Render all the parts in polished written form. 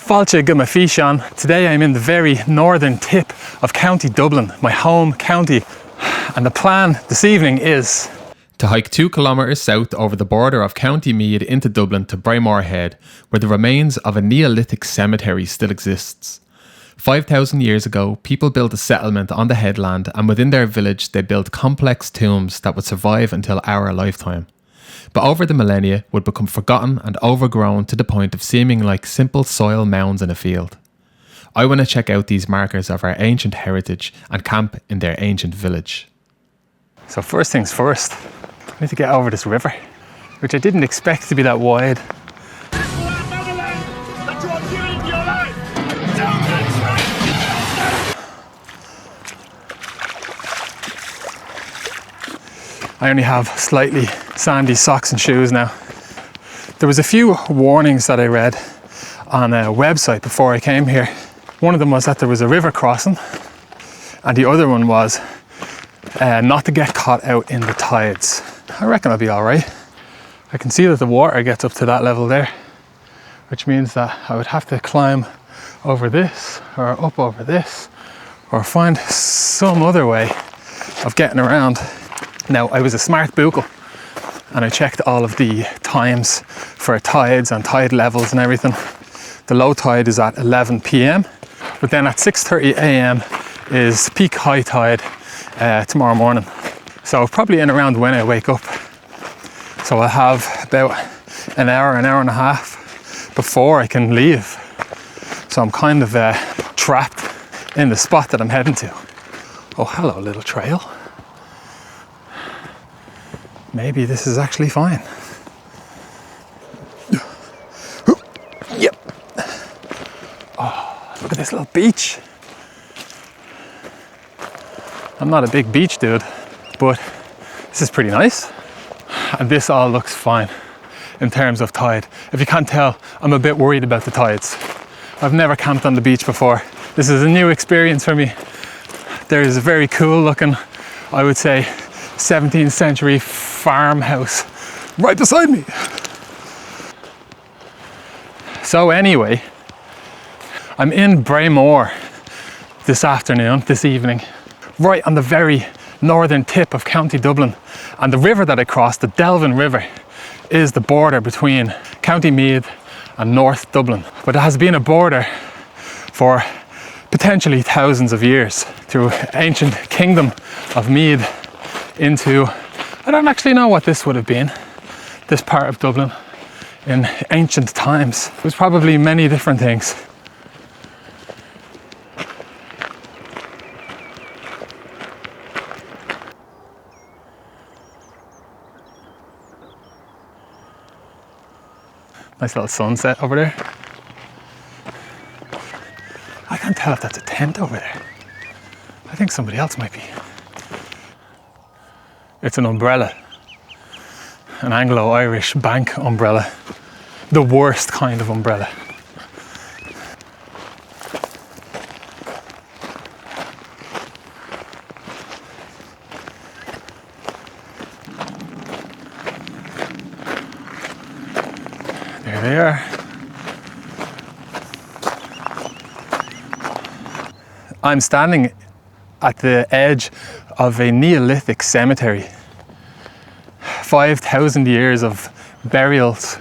Fáilte go Físeán. Today I'm in the very northern tip of County Dublin, my home county, and the plan this evening is to hike 2 kilometres south over the border of County Meath into Dublin to Bremore Head, where the remains of a Neolithic cemetery still exists. 5,000 years ago, people built a settlement on the headland, and within their village they built complex tombs that would survive until our lifetime, but over the millennia would become forgotten and overgrown to the point of seeming like simple soil mounds in a field. I want to check out these markers of our ancient heritage and camp in their ancient village. So first things first, I need to get over this river, which I didn't expect to be that wide. I only have slightly sandy socks and shoes now. There was a few warnings that I read on a website before I came here. One of them was that there was a river crossing, and the other one was not to get caught out in the tides. I reckon I'll be all right. I can see that the water gets up to that level there, which means that I would have to climb over this or up over this or find some other way of getting around. Now, I was a smart bookle and I checked all of the times for tides and tide levels and everything. The low tide is at 11 p.m, but then at 6:30 a.m. is peak high tide tomorrow morning. So probably in around when I wake up. So I'll have about an hour and a half before I can leave. So I'm kind of trapped in the spot that I'm heading to. Oh, hello, little trail. Maybe this is actually fine. Yep. Oh, look at this little beach. I'm not a big beach dude, but this is pretty nice. And this all looks fine in terms of tide. If you can't tell, I'm a bit worried about the tides. I've never camped on the beach before. This is a new experience for me. There is a very cool looking, I would say, 17th century farmhouse right beside me. So anyway, I'm in Bremore this evening, right on the very northern tip of County Dublin. And the river that I crossed, the Delvin River, is the border between County Meath and North Dublin. But it has been a border for potentially thousands of years, through ancient kingdom of Meath into, I don't actually know what this would have been, this part of Dublin in ancient times. It was probably many different things. Nice little sunset over there. I can't tell if that's a tent over there. I think somebody else might be. It's an umbrella, an Anglo-Irish bank umbrella, the worst kind of umbrella. There they are. I'm standing at the edge of a Neolithic cemetery. 5,000 years of burials,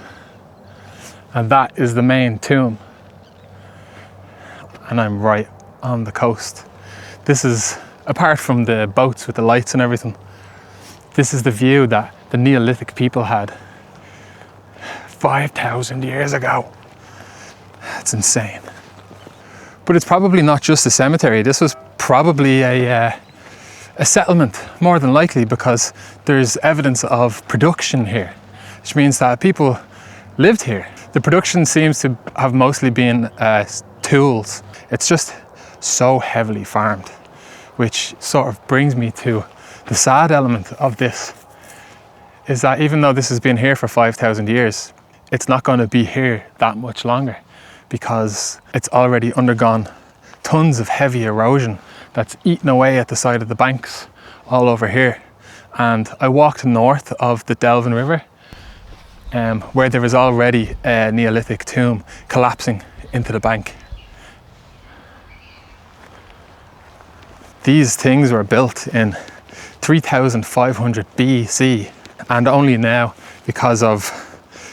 and that is the main tomb. And I'm right on the coast. This is, apart from the boats with the lights and everything, this is the view that the Neolithic people had 5,000 years ago. It's insane. But it's probably not just a cemetery. This was probably a settlement, more than likely, because there's evidence of production here, which means that people lived here. The production seems to have mostly been tools. It's just so heavily farmed, which sort of brings me to the sad element of this, is that even though this has been here for 5,000 years, it's not going to be here that much longer, because it's already undergone tons of heavy erosion that's eaten away at the side of the banks all over here. And I walked north of the Delvin River, where there was already a Neolithic tomb collapsing into the bank. These things were built in 3500 BC, and only now, because of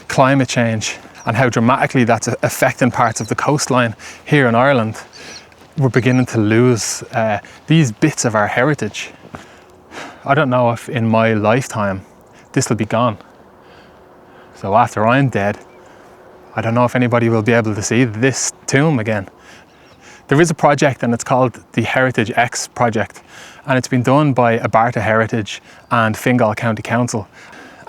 climate change and how dramatically that's affecting parts of the coastline here in Ireland, we're beginning to lose these bits of our heritage. I don't know if in my lifetime this will be gone. So after I'm dead, I don't know if anybody will be able to see this tomb again. There is a project, and it's called the Heritage X project, and it's been done by Abarta Heritage and Fingal County Council.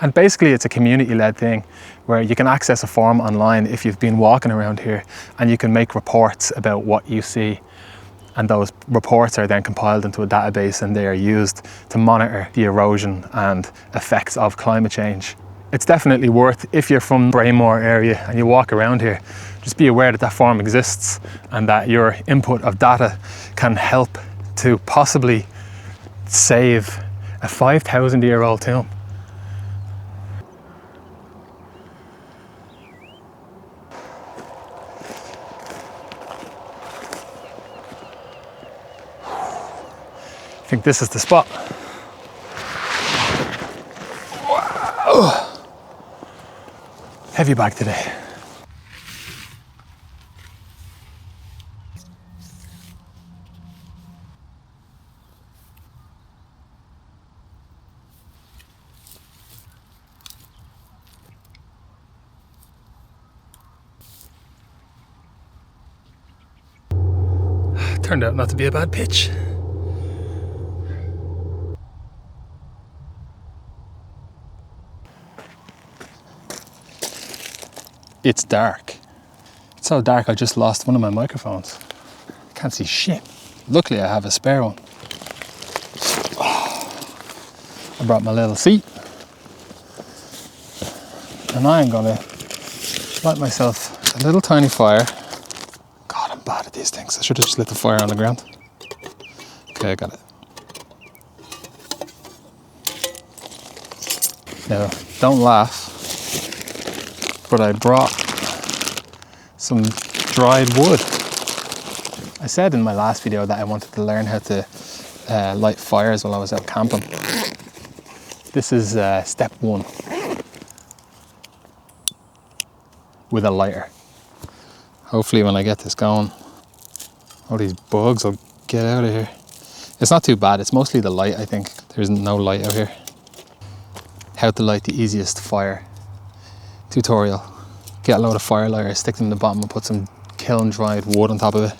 And basically it's a community-led thing where you can access a form online if you've been walking around here, and you can make reports about what you see. And those reports are then compiled into a database, and they are used to monitor the erosion and effects of climate change. It's definitely worth, if you're from Bremore area and you walk around here, just be aware that that form exists and that your input of data can help to possibly save a 5,000-year-old tomb. I think this is the spot. Wow. Heavy bag today. Turned out not to be a bad pitch. It's dark. It's so dark I just lost one of my microphones. Can't see shit. Luckily I have a spare one. I brought my little seat. And I am gonna light myself a little tiny fire. God, I'm bad at these things. I should have just lit the fire on the ground. Okay, I got it. Now, don't laugh, but I brought some dried wood. I said in my last video that I wanted to learn how to light fires while I was out camping. This is step one with a lighter. Hopefully when I get this going, all these bugs will get out of here. It's not too bad, it's mostly the light, I think. There's no light out here. How to light the easiest fire tutorial. Get a load of fire lighters, stick them in the bottom and put some kiln dried wood on top of it.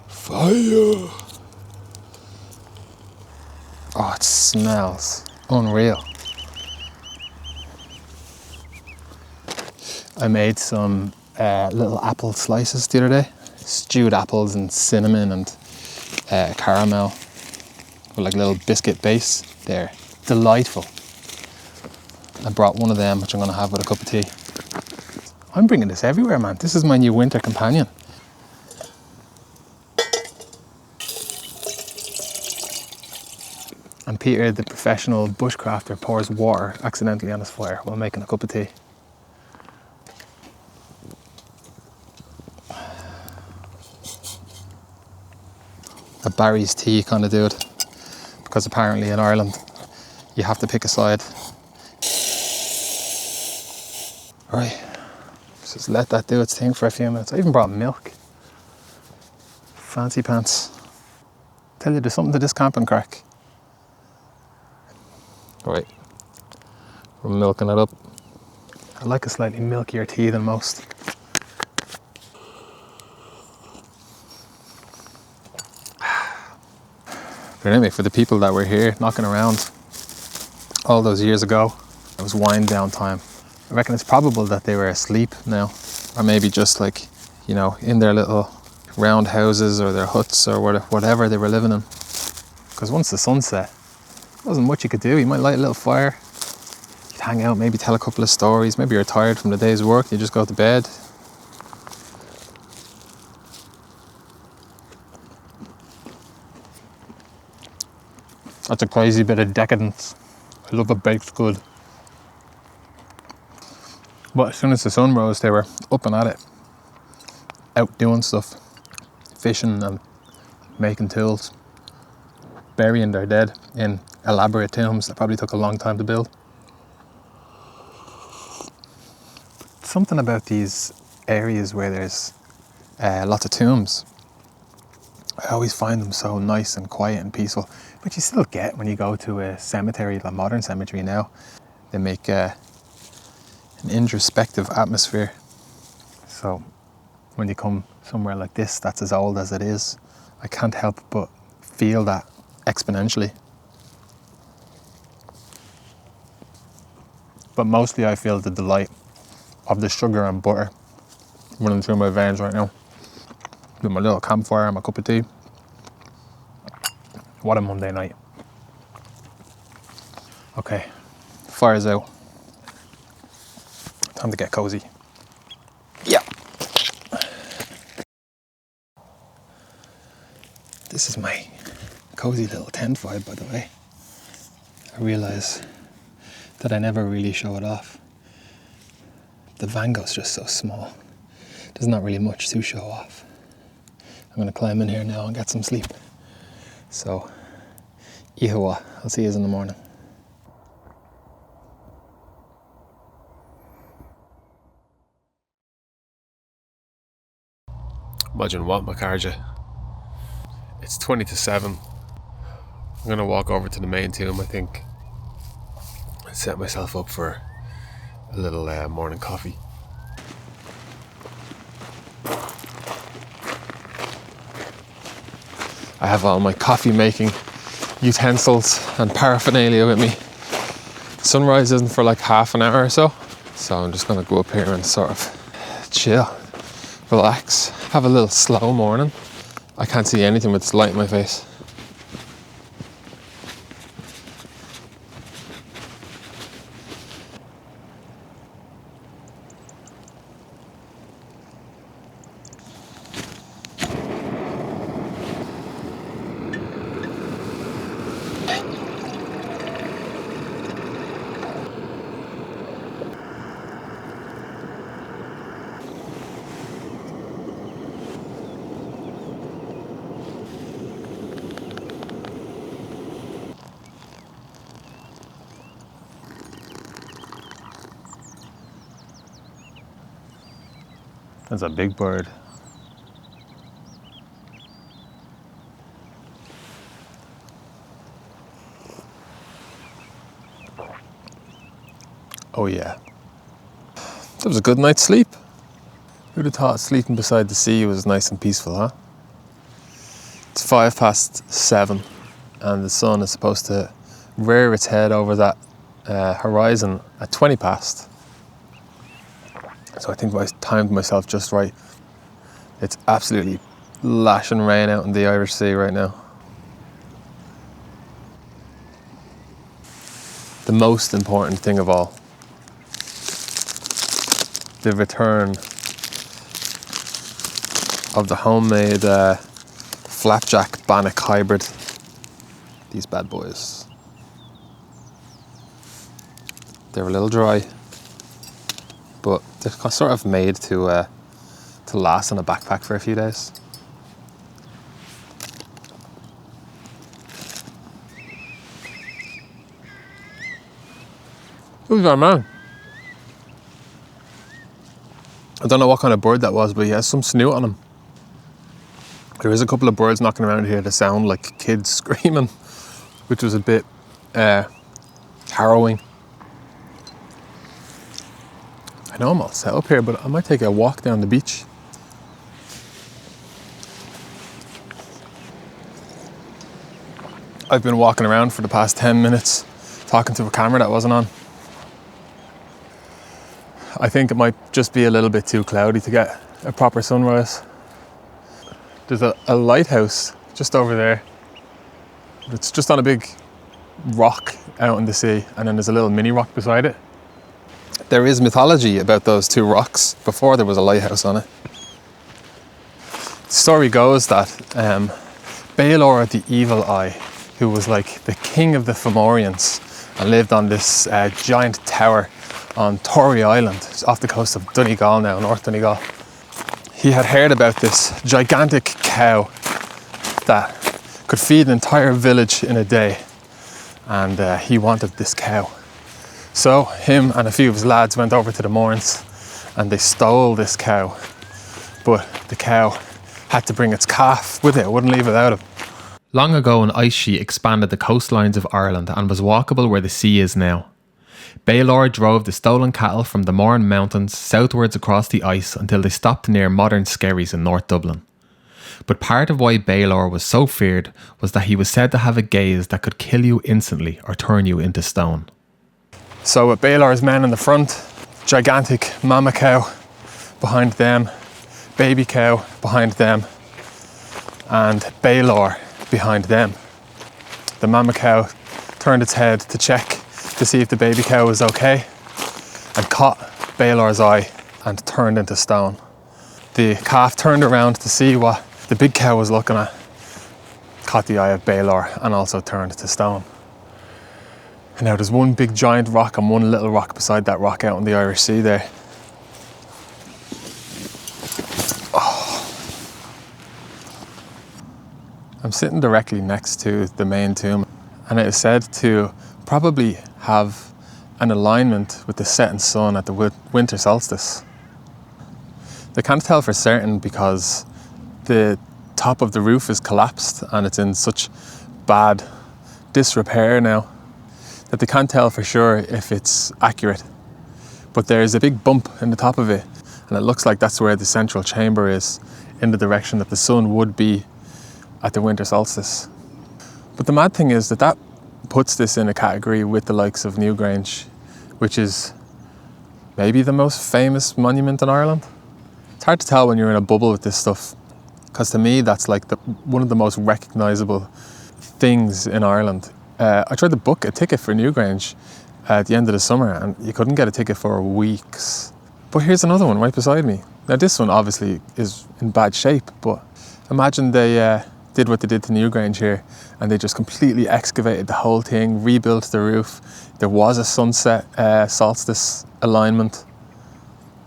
Fire! Oh, it smells unreal. I made some little apple slices the other day. Stewed apples and cinnamon and caramel with like a little biscuit base. They're delightful. I brought one of them, which I'm gonna have with a cup of tea. I'm bringing this everywhere, man. This is my new winter companion. And Peter, the professional bushcrafter, pours water accidentally on his fire while making a cup of tea. A Barry's tea kind of dude, because apparently in Ireland you have to pick a side. Right, just let that do its thing for a few minutes. I even brought milk. Fancy pants. Tell you, there's something to this camping crack. Right, we're milking it up. I like a slightly milkier tea than most. But anyway, for the people that were here knocking around all those years ago, it was wind down time. I reckon it's probable that they were asleep now, or maybe just like, you know, in their little round houses or their huts or whatever they were living in. Because once the sun set, there wasn't much you could do. You might light a little fire, you'd hang out, maybe tell a couple of stories. Maybe you're tired from the day's work, you just go to bed. That's a crazy bit of decadence. I love a baked good. But as soon as the sun rose, they were up and at it, out doing stuff, fishing and making tools, burying their dead in elaborate tombs that probably took a long time to build. Something about these areas where there's lots of tombs, I always find them so nice and quiet and peaceful, but you still get when you go to a cemetery, a modern cemetery now. They make an introspective atmosphere. So when you come somewhere like this that's as old as it is, I can't help but feel that exponentially. But mostly I feel the delight of the sugar and butter running through my veins right now. With my little campfire and my cup of tea. What a Monday night. Okay, fire's out. Time to get cozy. Yeah. This is my cozy little tent vibe, by the way. I realise that I never really show it off. The Van Gogh's just so small. There's not really much to show off. I'm gonna climb in here now and get some sleep. So, ihawa, I'll see you in the morning. Imagine what, Macarja? It's 20 to 7. I'm gonna walk over to the main tomb, I think, and set myself up for a little morning coffee. I have all my coffee making utensils and paraphernalia with me. Sunrise isn't for like half an hour or so, so I'm just gonna go up here and sort of chill, relax, have a little slow morning. I can't see anything with this light in my face. That's a big bird. Oh yeah. That was a good night's sleep. Who'd have thought sleeping beside the sea was nice and peaceful, huh? It's 7:05 and the sun is supposed to rear its head over that horizon at 20 past. So I think I timed myself just right. It's absolutely lashing rain out in the Irish Sea right now. The most important thing of all, the return of the homemade flapjack bannock hybrid. These bad boys. They're a little dry, but they're sort of made to last in a backpack for a few days. Who's our man? I don't know what kind of bird that was, but he has some snoot on him. There is a couple of birds knocking around here that sound like kids screaming, which was a bit harrowing. I know I'm all set up here, but I might take a walk down the beach. I've been walking around for the past 10 minutes talking to a camera that wasn't on. I think it might just be a little bit too cloudy to get a proper sunrise. There's a lighthouse just over there. It's just on a big rock out in the sea, and then there's a little mini rock beside it. There is mythology about those two rocks before there was a lighthouse on it. The story goes that Baelor the Evil Eye, who was like the king of the Fomorians and lived on this giant tower on Tory Island, it's off the coast of Donegal now, North Donegal. He had heard about this gigantic cow that could feed an entire village in a day, and he wanted this cow. So him and a few of his lads went over to the Mourns and they stole this cow, but the cow had to bring its calf with it wouldn't leave without him. Long ago, an ice sheet expanded the coastlines of Ireland and was walkable where the sea is now. Baylor drove the stolen cattle from the Mourne Mountains southwards across the ice until they stopped near modern Skerries in North Dublin. But part of why Baylor was so feared was that he was said to have a gaze that could kill you instantly or turn you into stone. So with Baylor's men in the front, gigantic mama cow behind them, baby cow behind them, and Baylor behind them. The mama cow turned its head to check to see if the baby cow was okay and caught Baylor's eye and turned into stone. The calf turned around to see what the big cow was looking at, caught the eye of Baylor and also turned to stone. And now there's one big giant rock and one little rock beside that rock out in the Irish Sea there. I'm sitting directly next to the main tomb, and it is said to probably have an alignment with the setting sun at the winter solstice. They can't tell for certain because the top of the roof is collapsed and it's in such bad disrepair now that they can't tell for sure if it's accurate. But there's a big bump in the top of it, and it looks like that's where the central chamber is, in the direction that the sun would be at the winter solstice. But the mad thing is that puts this in a category with the likes of Newgrange, which is maybe the most famous monument in Ireland. It's hard to tell when you're in a bubble with this stuff, because to me that's like one of the most recognisable things in Ireland. I tried to book a ticket for Newgrange at the end of the summer and you couldn't get a ticket for weeks. But here's another one right beside me. Now this one obviously is in bad shape, but imagine they did what they did to Newgrange here and they just completely excavated the whole thing, rebuilt the roof. There was a sunset solstice alignment.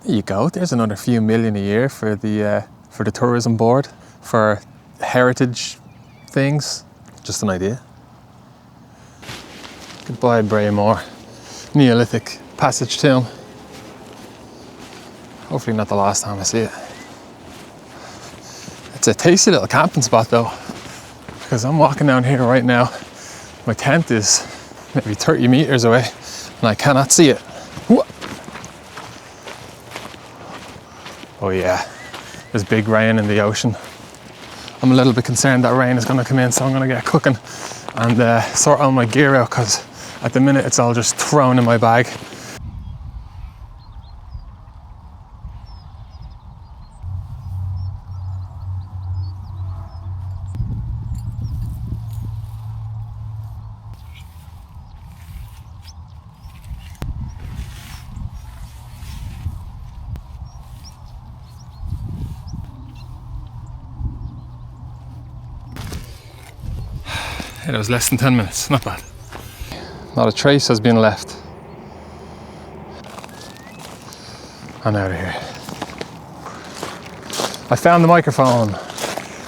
There you go, there's another few million a year for the tourism board, for heritage things. Just an idea. Goodbye Bremore Neolithic passage tomb. Hopefully not the last time I see it. It's a tasty little camping spot though, because I'm walking down here right now. My tent is maybe 30 meters away and I cannot see it. Oh yeah, there's big rain in the ocean. I'm a little bit concerned that rain is going to come in, so I'm going to get cooking and sort all my gear out, because at the minute it's all just thrown in my bag. It was less than 10 minutes, not bad. Not a trace has been left. I'm out of here. I found the microphone.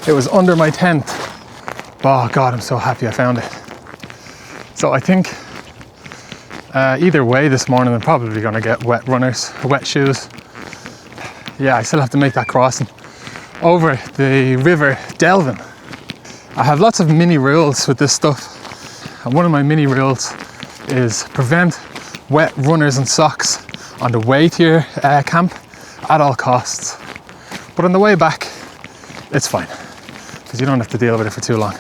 It was under my tent. Oh God, I'm so happy I found it. So I think either way this morning I'm probably gonna get wet runners, wet shoes. Yeah, I still have to make that crossing over the river Delvin. I have lots of mini rules with this stuff, and one of my mini rules is prevent wet runners and socks on the way to your camp at all costs. But on the way back, it's fine, because you don't have to deal with it for too long.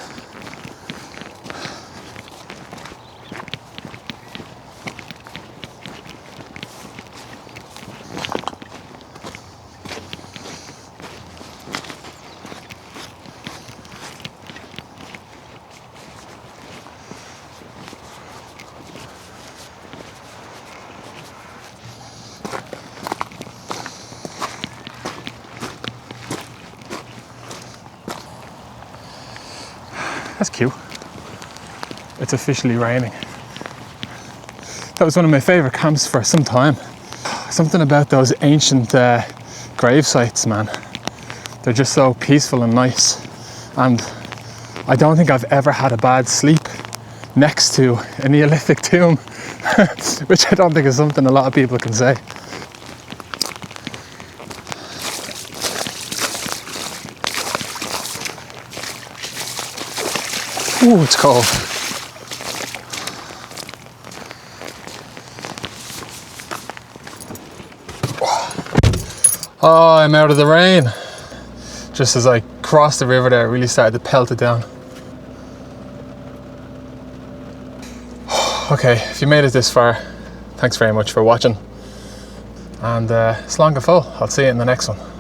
That's cute. It's officially raining. That was one of my favourite camps for some time. Something about those ancient grave sites, man. They're just so peaceful and nice. And I don't think I've ever had a bad sleep next to a Neolithic tomb, which I don't think is something a lot of people can say. Ooh, it's cold. Oh, I'm out of the rain. Just as I crossed the river there, it really started to pelt it down. Okay, if you made it this far, thanks very much for watching. And slán go fóill. I'll see you in the next one.